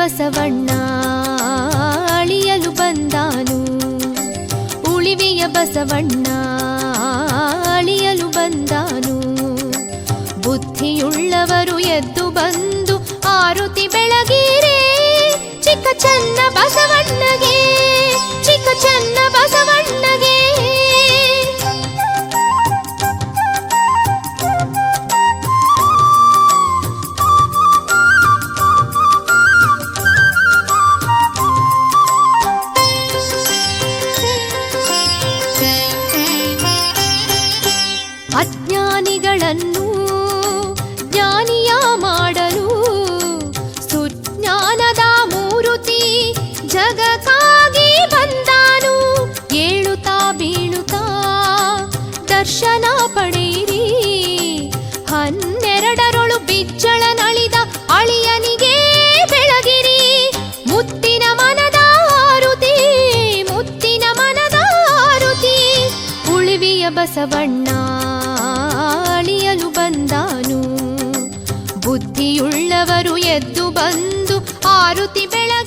ಬಸವಣ್ಣ ಅಳಿಯಲು ಬಂದಾನು. ಉಳಿವಿಯ ಬಸವಣ್ಣ ಅಳಿಯಲು ಬಂದಾನು. ಬುದ್ಧಿಯುಳ್ಳವರು ಎದ್ದು ಬಂದು ಆರುತಿ ಬೆಳಗಿರೆ, ಚಿಕ್ಕ ಚನ್ನ ಬಸವಣ್ಣಗೆ, ಚಿಕ್ಕ ಚನ್ನ ಬಸವಣ್ಣಗೆ. ಅಜ್ಞಾನಿಗಳನ್ನು ಜ್ಞಾನಿಯ ಮಾಡಲು ಸುಜ್ಞಾನದ ಮೂರುತಿ ಜಗಕ್ಕಾಗಿ ಬಂದಾನು. ಏಳುತ್ತಾ ಬೀಳುತ್ತಾ ದರ್ಶನ ಪಡೆಯಿರಿ, 12ರೊಳು ಬಿಜ್ಜಳ ನಳಿದ ಅಳಿಯನಿಗೆ ಬೆಳಗಿರಿ. ಮುತ್ತಿನ ಮನದ ಆರುತಿ, ಮುತ್ತಿನ ಮನದ ಆರುತಿ. ಉಳಿವಿಯ ಬಸವಣ್ಣ ಅಳಿಯಲು ಬಂದಾನು. ಬುದ್ಧಿಯುಳ್ಳವರು ಎದ್ದು ಬಂದು ಆರುತಿ ಬೆಳಗಿ